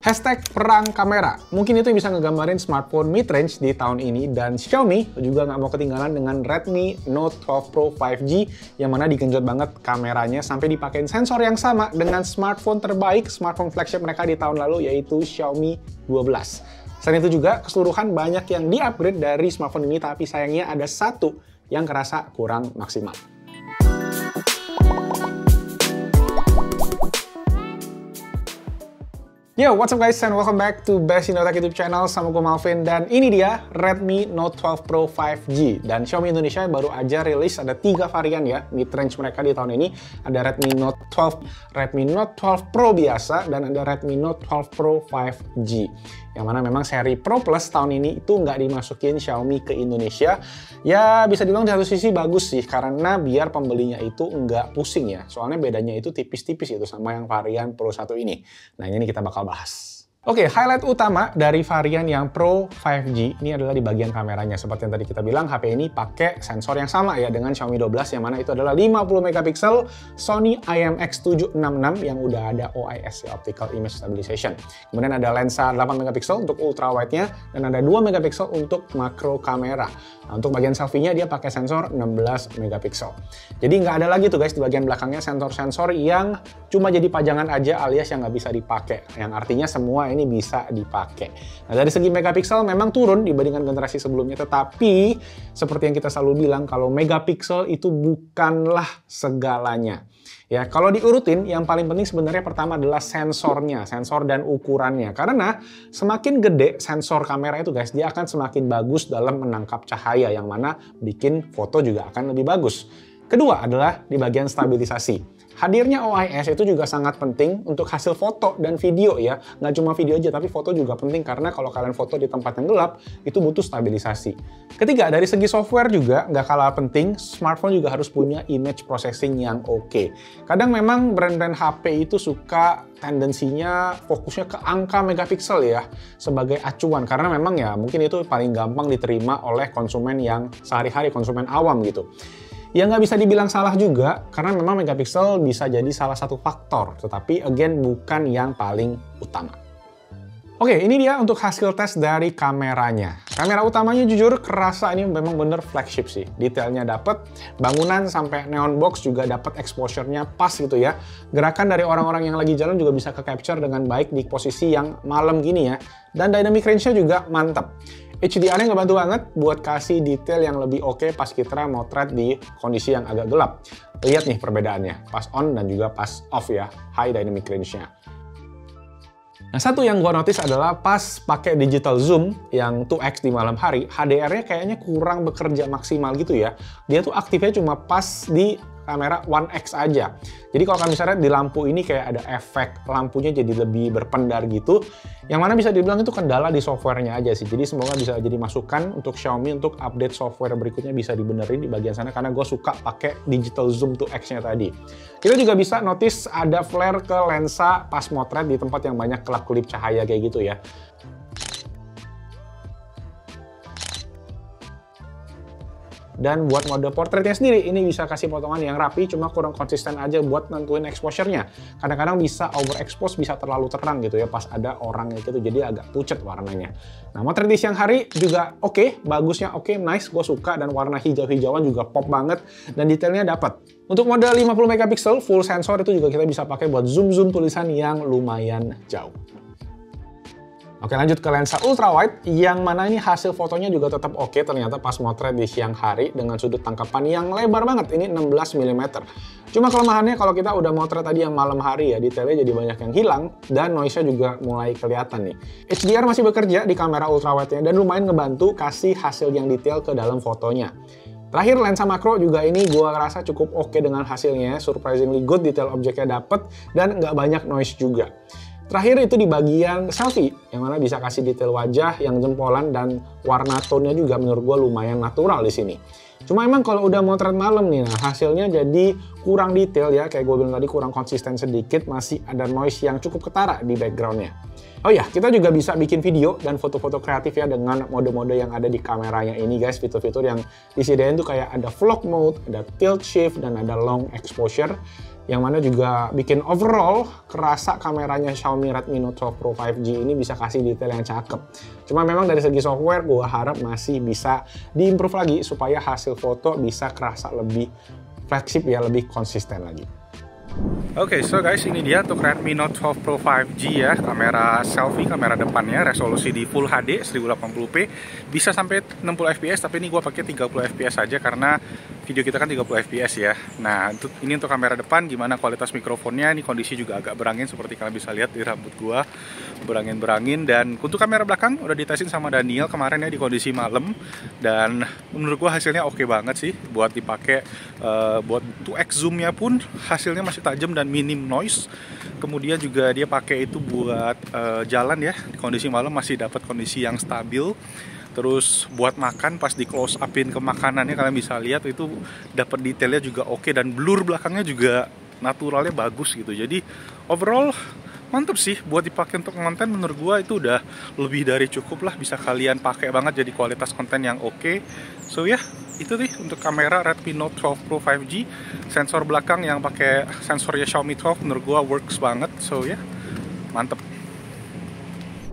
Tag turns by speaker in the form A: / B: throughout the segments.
A: Hashtag perang kamera. Mungkin itu yang bisa ngegambarin smartphone mid-range di tahun ini, dan Xiaomi juga nggak mau ketinggalan dengan Redmi Note 12 Pro 5G yang mana digenjot banget kameranya sampai dipakein sensor yang sama dengan smartphone terbaik, smartphone flagship mereka di tahun lalu, yaitu Xiaomi 12. Selain itu juga keseluruhan banyak yang di-upgrade dari smartphone ini, tapi sayangnya ada satu yang kerasa kurang maksimal. Yo, what's up guys, and welcome back to Best Indo Tech YouTube channel sama gue Malvin, dan ini dia Redmi Note 12 Pro 5G. Dan Xiaomi Indonesia baru aja rilis ada 3 varian ya mid-range mereka di tahun ini. Ada Redmi Note 12, Redmi Note 12 Pro biasa, dan ada Redmi Note 12 Pro 5G. Yang mana memang seri Pro Plus tahun ini itu nggak dimasukin Xiaomi ke Indonesia. Ya bisa dibilang di satu sisi bagus sih, karena biar pembelinya itu nggak pusing ya. Soalnya bedanya itu tipis-tipis itu sama yang varian Pro 1 ini. Nah ini kita bakal bahas. Oke, highlight utama dari varian yang Pro 5G ini adalah di bagian kameranya. Seperti yang tadi kita bilang, HP ini pakai sensor yang sama ya dengan Xiaomi 12, yang mana itu adalah 50 megapiksel Sony IMX766 yang udah ada OIS ya, Optical Image Stabilization. Kemudian ada lensa 8 megapiksel untuk ultra wide-nya, dan ada 2 megapiksel untuk makro kamera. Nah, untuk bagian selfie-nya dia pakai sensor 16 megapiksel. Jadi nggak ada lagi tuh guys di bagian belakangnya sensor-sensor yang cuma jadi pajangan aja alias yang nggak bisa dipakai. Yang artinya semua ini bisa dipakai. Nah, dari segi megapiksel memang turun dibandingkan generasi sebelumnya, tetapi seperti yang kita selalu bilang, kalau megapiksel itu bukanlah segalanya. Ya, kalau diurutin, yang paling penting sebenarnya pertama adalah sensornya, sensor dan ukurannya. Karena semakin gede sensor kamera itu guys, dia akan semakin bagus dalam menangkap cahaya, yang mana bikin foto juga akan lebih bagus. Kedua adalah di bagian stabilisasi. Hadirnya OIS itu juga sangat penting untuk hasil foto dan video ya. Nggak cuma video aja, tapi foto juga penting karena kalau kalian foto di tempat yang gelap, itu butuh stabilisasi. Ketiga, dari segi software juga nggak kalah penting, smartphone juga harus punya image processing yang oke. Kadang memang brand-brand HP itu suka tendensinya fokusnya ke angka megapiksel ya, sebagai acuan. Karena memang ya mungkin itu paling gampang diterima oleh konsumen yang sehari-hari, konsumen awam gitu. Ya nggak bisa dibilang salah juga, karena memang megapiksel bisa jadi salah satu faktor, tetapi again bukan yang paling utama. Oke, ini dia untuk hasil tes dari kameranya. Kamera utamanya jujur kerasa ini memang bener flagship sih. Detailnya dapet, bangunan sampai neon box juga dapet exposure-nya pas gitu ya. Gerakan dari orang-orang yang lagi jalan juga bisa ke-capture dengan baik di posisi yang malam gini ya. Dan dynamic range-nya juga mantap. HDR-nya ngebantu banget buat kasih detail yang lebih oke pas kita motret di kondisi yang agak gelap. Lihat nih perbedaannya, pas on dan juga pas off ya, high dynamic range-nya. Nah, satu yang gua notice adalah pas pakai digital zoom yang 2x di malam hari, HDR-nya kayaknya kurang bekerja maksimal gitu ya. Dia tuh aktifnya cuma pas di kamera 1x aja. Jadi kalau kalian bisa lihat di lampu ini kayak ada efek lampunya jadi lebih berpendar gitu. Yang mana bisa dibilang itu kendala di softwarenya aja sih. Jadi semoga bisa jadi masukan untuk Xiaomi untuk update software berikutnya bisa dibenerin di bagian sana, karena gue suka pakai digital zoom 2x-nya tadi. Kita juga bisa notice ada flare ke lensa pas motret di tempat yang banyak kelap-kelip cahaya kayak gitu ya. Dan buat mode portraitnya sendiri, ini bisa kasih potongan yang rapi, cuma kurang konsisten aja buat nentuin exposure-nya. Kadang-kadang bisa overexpose, bisa terlalu terang gitu ya, pas ada orang gitu, jadi agak pucet warnanya. Nah, motret di siang hari juga oke, bagusnya oke, nice, gue suka, dan warna hijau-hijauan juga pop banget, dan detailnya dapat. Untuk mode 50 megapiksel full sensor itu juga kita bisa pakai buat zoom-zoom tulisan yang lumayan jauh. Oke, lanjut ke lensa ultra wide, yang mana ini hasil fotonya juga tetap oke ternyata pas motret di siang hari dengan sudut tangkapan yang lebar banget, ini 16 mm. Cuma kelemahannya kalau kita udah motret tadi yang malam hari ya, detailnya jadi banyak yang hilang dan noise-nya juga mulai kelihatan nih. HDR masih bekerja di kamera ultra wide-nya dan lumayan ngebantu kasih hasil yang detail ke dalam fotonya. Terakhir, lensa makro juga ini gua rasa cukup oke dengan hasilnya, surprisingly good, detail objeknya dapet dan nggak banyak noise juga. Terakhir itu di bagian selfie, yang mana bisa kasih detail wajah yang jempolan dan warna tone-nya juga menurut gue lumayan natural di sini. Cuma emang kalau udah motret malam nih, nah hasilnya jadi kurang detail ya, kayak gue bilang tadi kurang konsisten sedikit, masih ada noise yang cukup ketara di background-nya. Oh ya, kita juga bisa bikin video dan foto-foto kreatif ya dengan mode-mode yang ada di kameranya ini guys, fitur-fitur yang disediain tuh kayak ada vlog mode, ada tilt shift, dan ada long exposure. yang mana juga bikin overall kerasa kameranya Xiaomi Redmi Note 12 Pro 5G ini bisa kasih detail yang cakep. Cuma memang dari segi software gue harap masih bisa diimprove lagi supaya hasil foto bisa kerasa lebih flagship ya, lebih konsisten lagi. Oke, so guys, ini dia untuk Redmi Note 12 Pro 5G ya. Kamera selfie, kamera depannya resolusi di Full HD 1080p, bisa sampai 60 fps, tapi ini gua pakai 30 fps aja karena video kita kan 30 fps ya. Nah, ini untuk kamera depan, gimana kualitas mikrofonnya. Ini kondisi juga agak berangin seperti kalian bisa lihat di rambut gua, berangin-berangin. Dan untuk kamera belakang udah ditesin sama Daniel kemarin ya di kondisi malam, dan menurut gua hasilnya oke banget sih buat dipakai. Buat 2x zoomnya pun hasilnya masih tajam dan minim noise. Kemudian juga dia pakai itu buat jalan ya, di kondisi malam masih dapat kondisi yang stabil. Terus buat makan, pas di close upin ke makanannya kalian bisa lihat itu dapat detailnya juga oke, dan blur belakangnya juga naturalnya bagus gitu. Jadi overall mantep sih buat dipakai untuk konten. Menurut gua itu udah lebih dari cukup lah, bisa kalian pakai banget jadi kualitas konten yang oke. So ya, itu nih untuk kamera Redmi Note 12 Pro 5G. Sensor belakang yang pakai sensornya Xiaomi 12 menurut gua works banget. So ya, mantep.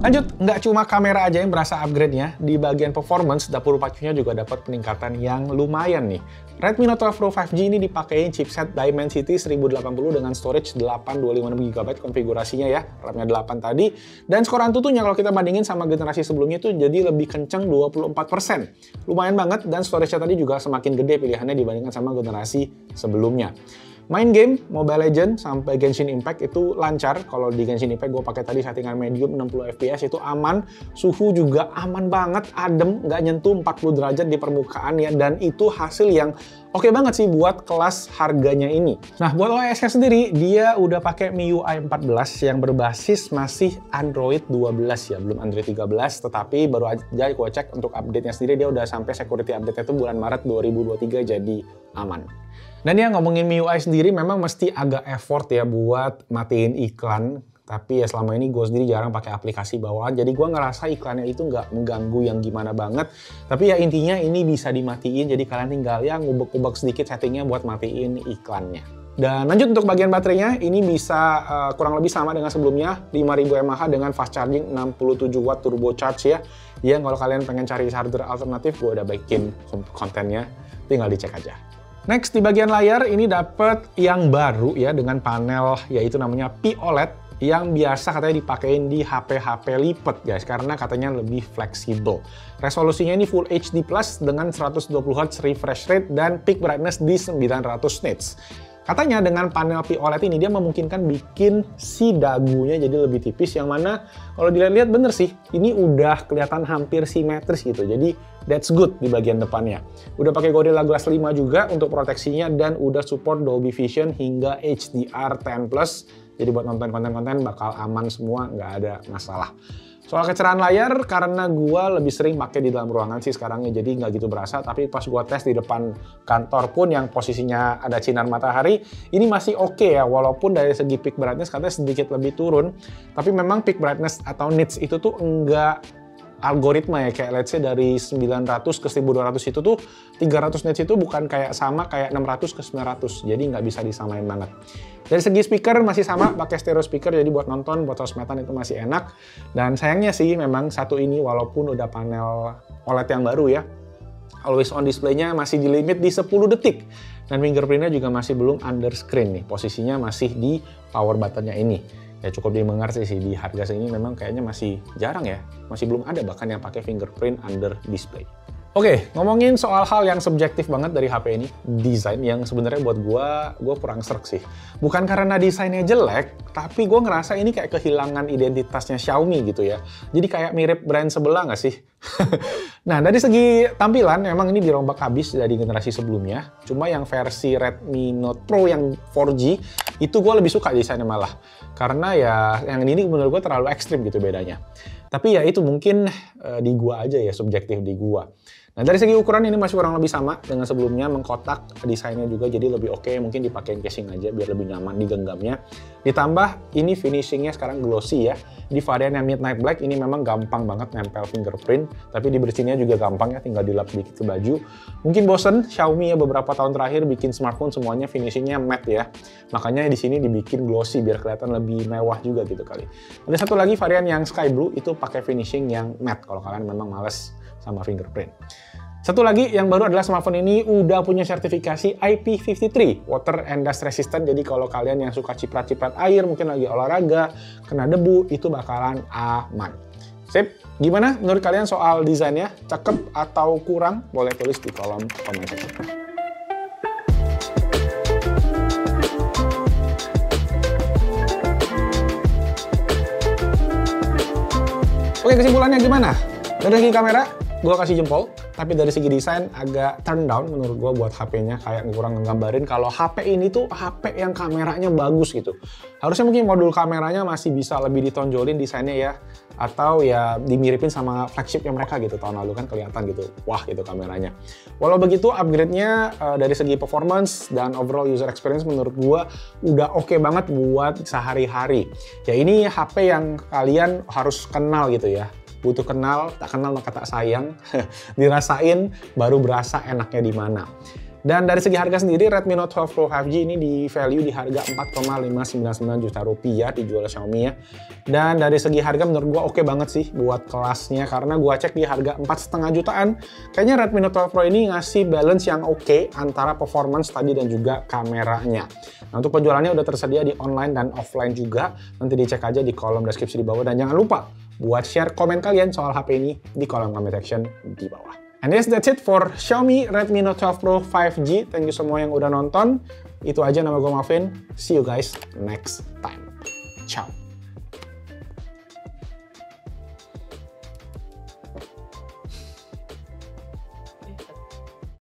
A: Lanjut, nggak cuma kamera aja yang berasa upgrade-nya, di bagian performance, dapur pacunya juga dapat peningkatan yang lumayan nih. Redmi Note 12 Pro 5G ini dipakai chipset Dimensity 1080 dengan storage 825GB konfigurasinya ya, RAM-nya 8 tadi. Dan skor Antutunya kalau kita bandingin sama generasi sebelumnya itu jadi lebih kenceng 24%. Lumayan banget, dan storage-nya tadi juga semakin gede pilihannya dibandingkan sama generasi sebelumnya. Main game Mobile Legends sampai Genshin Impact itu lancar. Kalau di Genshin Impact gue pakai tadi settingan medium 60 fps itu aman. Suhu juga aman banget, adem, nggak nyentuh 40 derajat di permukaan ya. Dan itu hasil yang oke banget sih buat kelas harganya ini. Nah, buat OS-nya sendiri, dia udah pakai MIUI 14 yang berbasis masih Android 12 ya, belum Android 13. Tetapi baru aja gue cek untuk update-nya sendiri, dia udah sampai security update-nya itu bulan Maret 2023, jadi aman. Dan ya ngomongin MIUI sendiri memang mesti agak effort ya buat matiin iklan. Tapi ya selama ini gue sendiri jarang pakai aplikasi bawaan, jadi gue ngerasa iklannya itu nggak mengganggu yang gimana banget. Tapi ya intinya ini bisa dimatiin, jadi kalian tinggal ya ngubek-ngubek sedikit settingnya buat matiin iklannya. Dan lanjut untuk bagian baterainya, ini bisa kurang lebih sama dengan sebelumnya, 5000 mAh dengan fast charging 67 watt turbo charge ya. Yang kalau kalian pengen cari charger alternatif, gue udah bikin kontennya, tinggal dicek aja. Next, di bagian layar ini dapat yang baru ya dengan panel yaitu namanya POLED yang biasa katanya dipakein di HP-HP lipat guys, karena katanya lebih fleksibel. Resolusinya ini Full HD Plus dengan 120Hz refresh rate dan peak brightness di 900 nits. Katanya dengan panel POLED ini dia memungkinkan bikin si dagunya jadi lebih tipis, yang mana kalau dilihat-lihat bener sih, ini udah kelihatan hampir simetris gitu. Jadi that's good di bagian depannya. Udah pakai Gorilla Glass 5 juga untuk proteksinya, dan udah support Dolby Vision hingga HDR10+. Jadi buat nonton konten-konten bakal aman semua, nggak ada masalah. Soal kecerahan layar, karena gua lebih sering pakai di dalam ruangan sih sekarangnya, jadi nggak gitu berasa. Tapi pas gua tes di depan kantor pun yang posisinya ada sinar matahari, ini masih oke ya. Walaupun dari segi peak brightness katanya sedikit lebih turun, tapi memang peak brightness atau nits itu tuh enggak algoritma ya, kayak let's say dari 900 ke 1200 itu tuh 300 nits itu bukan kayak sama kayak 600 ke 900, jadi nggak bisa disamain banget. Dari segi speaker masih sama, pakai stereo speaker, jadi buat nonton, buat sosmedan itu masih enak. Dan sayangnya sih memang satu ini walaupun udah panel OLED yang baru ya, always on display-nya masih di limit di 10 detik. Dan fingerprint-nya juga masih belum under screen nih, posisinya masih di power button-nya ini. Ya cukup dimengerti sih, di harga segini memang kayaknya masih jarang ya, masih belum ada bahkan yang pakai fingerprint under display. Oke, ngomongin soal hal yang subjektif banget dari HP ini, desain yang sebenarnya buat gue kurang serk sih. Bukan karena desainnya jelek, tapi gue ngerasa ini kayak kehilangan identitasnya Xiaomi gitu ya. Jadi kayak mirip brand sebelah nggak sih? Nah, dari segi tampilan, emang ini dirombak habis dari generasi sebelumnya. Cuma yang versi Redmi Note Pro yang 4G, itu gue lebih suka desainnya malah. Karena ya yang ini menurut gue terlalu ekstrim gitu bedanya. Tapi ya itu mungkin di gua aja ya, subjektif di gua. Nah, dari segi ukuran ini masih kurang lebih sama dengan sebelumnya, mengkotak, desainnya juga jadi lebih oke, mungkin dipakein casing aja biar lebih nyaman di genggamnya. Ditambah ini finishingnya sekarang glossy ya. Di varian yang Midnight Black ini memang gampang banget nempel fingerprint, tapi dibersihinnya juga gampang ya, tinggal dilap dikit ke baju. Mungkin bosen Xiaomi ya beberapa tahun terakhir bikin smartphone semuanya finishingnya matte ya. Makanya di sini dibikin glossy biar kelihatan lebih mewah juga gitu kali. Ada satu lagi varian yang Sky Blue itu pakai finishing yang matte kalau kalian memang males sama fingerprint. Satu lagi yang baru adalah smartphone ini udah punya sertifikasi IP53, Water and Dust Resistant. Jadi kalau kalian yang suka ciprat-ciprat air, mungkin lagi olahraga, kena debu, itu bakalan aman. Sip, gimana menurut kalian soal desainnya? Cakep atau kurang? Boleh tulis di kolom komentar. Oke, kesimpulannya gimana? Dari segi kamera, gue kasih jempol. Tapi dari segi desain agak turn down menurut gue buat HP-nya, kayak kurang ngegambarin kalau HP ini tuh HP yang kameranya bagus gitu. Harusnya mungkin modul kameranya masih bisa lebih ditonjolin desainnya ya, atau ya dimiripin sama flagship yang mereka gitu, tahun lalu kan kelihatan gitu, wah gitu kameranya. Walau begitu upgrade-nya dari segi performance dan overall user experience menurut gue udah oke banget buat sehari-hari. Ya ini HP yang kalian harus kenal gitu ya. Butuh kenal, tak kenal maka tak sayang. Dirasain baru berasa enaknya di mana. Dan dari segi harga sendiri, Redmi Note 12 Pro 5G ini di value di harga 4,599 juta rupiah dijual Xiaomi ya. Dan dari segi harga menurut gua oke banget sih buat kelasnya, karena gua cek di harga 4,5 jutaan. Kayaknya Redmi Note 12 Pro ini ngasih balance yang oke antara performance tadi dan juga kameranya. Nah, untuk penjualannya udah tersedia di online dan offline juga. Nanti dicek aja di kolom deskripsi di bawah. Dan jangan lupa buat share komen kalian soal HP ini di kolom comment section di bawah. And yes, that's it for Xiaomi Redmi Note 12 Pro 5G. Thank you semua yang udah nonton. Itu aja, nama gue Malvin. See you guys next time. Ciao.